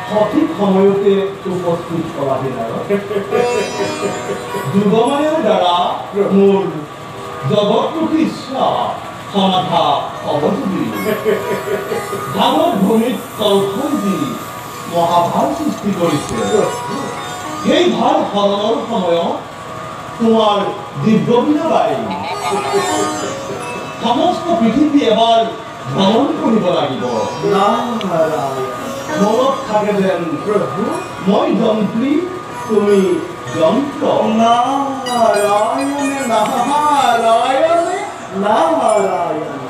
সঠিক সময়তে উপস্থিত কৰাহি যুগমায়াৰ দ্বাৰা মোৰ জগতমুখী ইচ্ছা সমাধা অৱযোগী ধানৰ ভূমিত কলখন দি মহাভাৰ সৃষ্টি কৰিছে। সেই ভাৰ হৰণৰ সময়ত তোমাৰ দিব্যবীণাবাই সমস্ত পৃথিৱী এবাৰ ভ্ৰমণ কৰিব লাগিব। মনত থাকে যেন প্ৰভু মই যন্ত্ৰী তুমি যন্ত্ৰ। নাৰায়ণে নাৰায়ণে নাৰায়ণে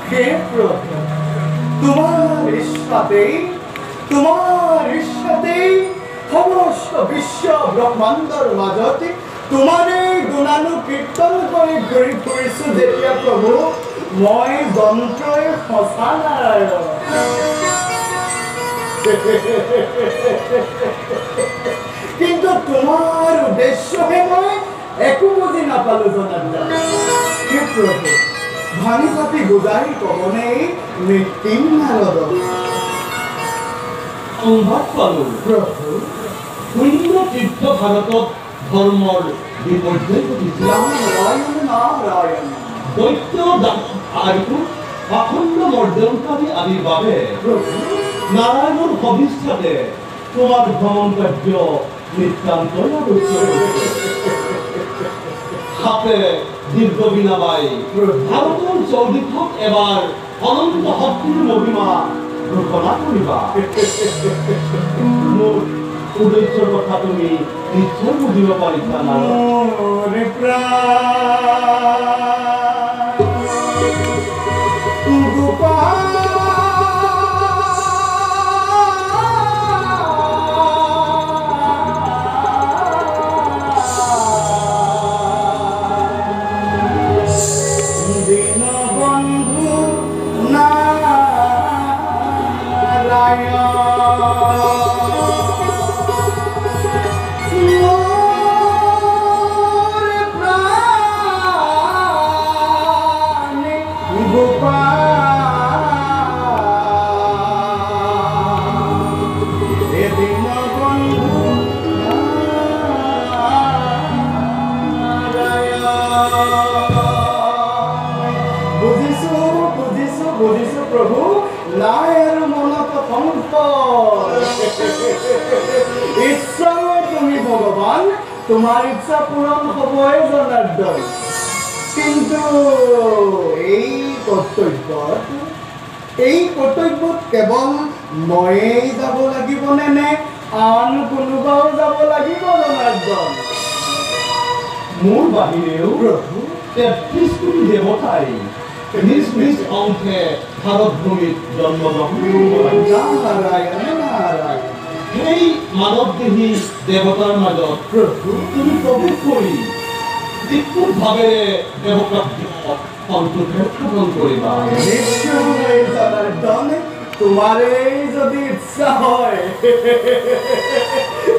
হে প্ৰভু তোমাৰ ইচ্ছাতেই সমস্ত বিশ্ব ব্ৰহ্মাণ্ডৰ মাজতে তোমাৰেই গুণানুকীৰ্তন কৰি ঘূৰি ফুৰিছো যেতিয়া প্ৰভু মই যন্ত্ৰই সঁচা নাৰায়ণ। কিন্তু তোমাৰ উদ্দেশ্যহে মই একো বুজি নাপালো জনাৰ্দন। হে প্ৰভু ভাঙি পাতি বুজাই কবনেই মৃত্যুম নাৰদ সংবাদ পালো প্ৰভু শূন্য তীৰ্থ ভাৰতত ধৰ্মৰ বিপৰ্যয় ঘটিছিল। নাৰায়ণ দৈত্য আৰু অখণ্ড মৰ্যাদাকাৰী আদিৰ বাবে নাৰায়ণৰ সবিষ্ঠাতে তোমাৰ ভ্ৰমণ কাৰ্য নিতান্তই আৱশ্যক। সাপে দিব্যবীণাবাই ভাৰতৰ চৌদিশত এবাৰ অনন্ত শক্তিৰ মহিমা ঘোষণা কৰিবা। মোৰ উদ্দেশ্যৰ কথা তুমি নিশ্চয় বুজিব পাৰিছা প্ৰভু নাই আৰু মনত ইচ্ছা তুমি ভগৱান তোমাৰ ইচ্ছা পূৰণ হবই জনাৰ্দন। কিন্তু এই কৰ্তব্যত কেৱল ময়েই যাব লাগিব নে আন কোনোবাও যাব লাগিব জনাৰ্দন? মোৰ বাহিৰেও প্ৰভু 33 কোটি দেৱতাই নিজ নিজ অংশে ভাৰত ভূমিত জন্মগ্ৰহণ কৰিব লাগে। সেই মানৱদেহী দেৱতাৰ মাজত প্ৰভু তুমি প্ৰৱেশ কৰি বিপুল ভাৱেৰে দেৱপ্ৰাপ্তিক উত্থাপন কৰিবা। নিশ্চয় জনাৰ্দন, তোমাৰে যদি ইচ্ছা হয়,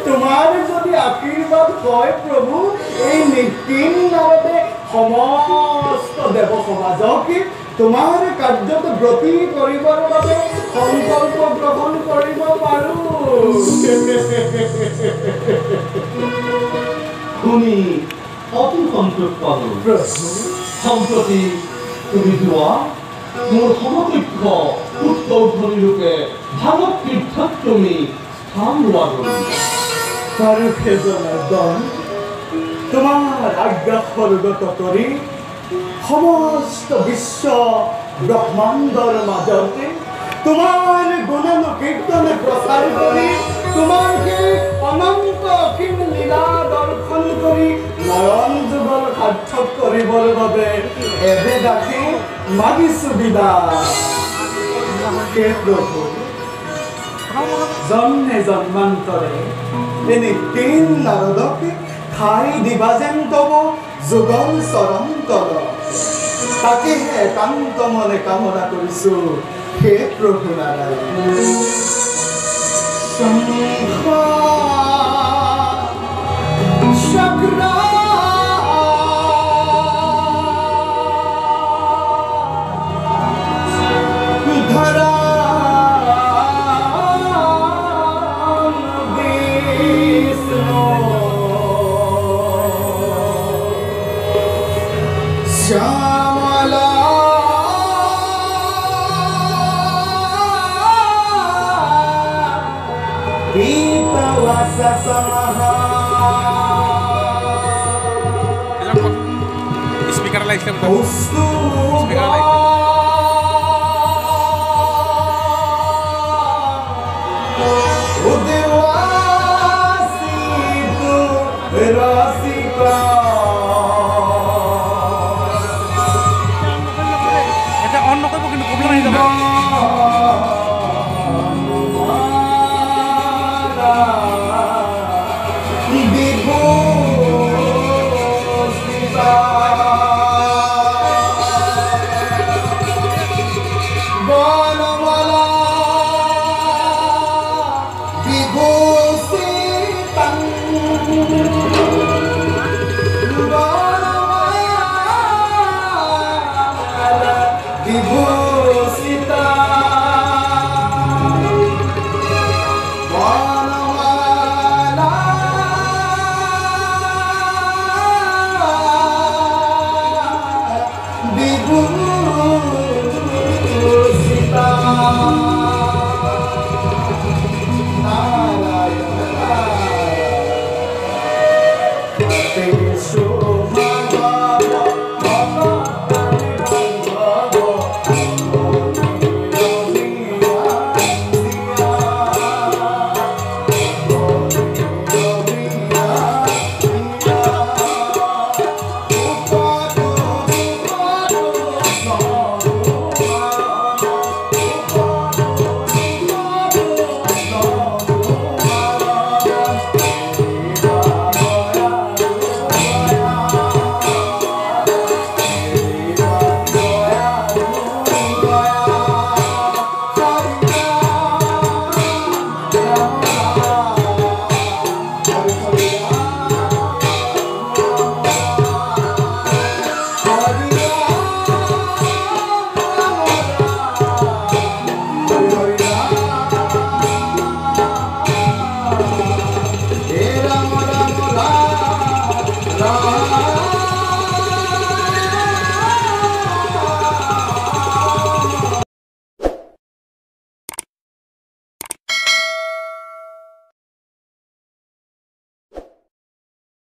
তোমাৰ যদি আশীৰ্বাদ হয় প্ৰভু, এই নিতীন নামতে সমস্ত দেৱ সমাজক তোমাৰ কাৰ্যত ব্ৰতী কৰিবৰ বাবে সংকল্প গ্ৰহণ কৰিব পাৰো। শুনি অতি সন্তোষ পালো প্ৰভু। সম্প্ৰতি তুমি যোৱা মোৰ সমকক্ষ উৎকৌশলী ৰূপে ভাৰত তীৰ্থত তুমি স্থান লোৱা গ'ল। আৰু জনাৰ্দন, তোমাৰ আজ্ঞা সৰ্গত কৰি সমস্ত বিশ্ব ব্ৰহ্মাণ্ডৰ মাজতে তোমাৰ গুণানুকীৰ্তন প্ৰচাৰ কৰি তোমাৰ সেই অনন্ত অসীম লীলা দৰ্শন কৰি নয়ন যুগল সাৰ্থক কৰিবৰ বাবে এবেদাকে মাগিছো বিদায়। হে প্ৰভু, জন্মে জন্মান্তৰে এনে তিন নাৰদক ঠাই দিবা যেন তব যুগল চৰণ তল, তাকেহে একান্ত মনে কামনা কৰিছো হে প্ৰভু নাৰায়ণ। চক্ৰ ধৰা শ্যামলা স্পিকাৰ লাইছে এটা অন নকৰিব কিন্তু প্ৰব্লেম আহি যাব।